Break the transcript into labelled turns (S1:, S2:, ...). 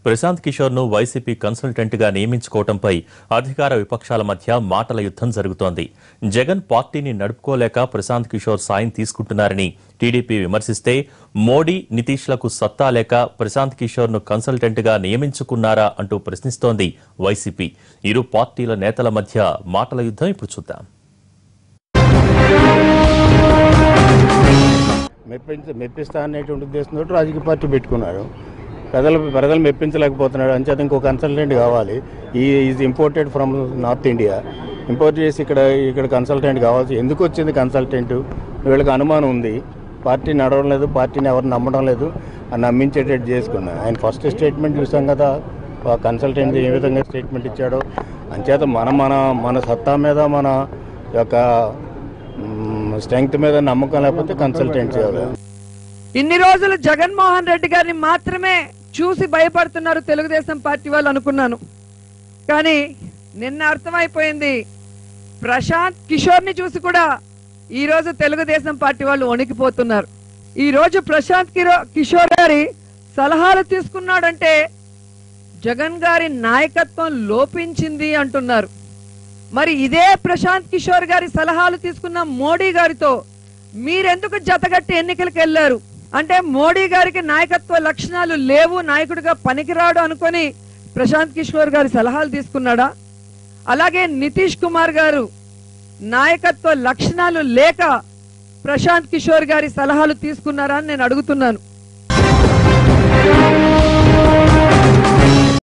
S1: ప్రశాంత్ కిషోర్ ను YCP consultant గా నియమించుకోవడంపై అధికార విపక్షాల మధ్య మాటల యుద్ధం జరుగుతోంది. జగన్ పార్టీని నడుపుకోలేక ప్రశాంత్ కిషోర్ సాయం తీసుకుంటున్నారని టీడీపీ విమర్శిస్తే, మోడీ నితీష్లకు సత్తా లేక ప్రశాంత్ కిషోర్ ను కన్సల్టెంట్ గా నియమించుకున్నారా అంటూ ప్రశ్నిస్తోంది వైసీపీ. ఇరు పార్టీల నేతల మధ్య మాటల యుద్ధం ఇప్పుడు చూద్దాం.
S2: మెప్పిస్తా అనేటువంటి ఉద్దేశంతో రాజకీయ పార్టీ పెట్టుకున్నాడు. ప్రజలు మెప్పించలేకపోతున్నాడు. అంచేత ఇంకో కన్సల్టెంట్ కావాలి. Is imported from north India. Import చేసి ఇక్కడ కన్సల్టెంట్ కావాల్సి ఎందుకు వచ్చింది కన్సల్టెంట్? వీళ్ళకి అనుమానం ఉంది, పార్టీ నడవడం లేదు, పార్టీని ఎవరు నమ్మడం లేదు అని నమ్మించేటట్టు చేసుకున్నా. ఆయన ఫస్ట్ స్టేట్మెంట్ చూసాం కదా, కన్సల్టెంట్ ఏ విధంగా స్టేట్మెంట్ ఇచ్చాడో. అంచేత మన సత్తా మీద, మన యొక్క స్ట్రెంగ్త్ మీద నమ్మకం లేకపోతే కన్సల్టెంట్ చేయాలి.
S3: ఇన్ని రోజులు జగన్మోహన్ రెడ్డి గారిని మాత్రమే చూసి భయపడుతున్నారు తెలుగుదేశం పార్టీ వాళ్ళు అనుకున్నాను. కానీ నిన్న అర్థమైపోయింది, ప్రశాంత్ కిషోర్ ని చూసి కూడా ఈ రోజు తెలుగుదేశం పార్టీ వాళ్ళు వణికిపోతున్నారు. ఈ రోజు ప్రశాంత్ కిషోర్ గారి సలహాలు తీసుకున్నాడంటే జగన్ గారి నాయకత్వం లోపించింది అంటున్నారు. మరి ఇదే ప్రశాంత్ కిషోర్ గారి సలహాలు తీసుకున్న మోడీ గారితో మీరెందుకు జతగట్టి ఎన్నికలకు వెళ్లారు? అంటే మోడీ గారికి నాయకత్వ లక్షణాలు లేవు, నాయకుడిగా పనికిరాడు అనుకొని ప్రశాంత్ కిషోర్ గారి సలహాలు తీసుకున్నాడా? అలాగే నితీష్ కుమార్ గారు నాయకత్వ లక్షణాలు లేక ప్రశాంత్ కిషోర్ గారి సలహాలు తీసుకున్నారా అని నేను అడుగుతున్నాను.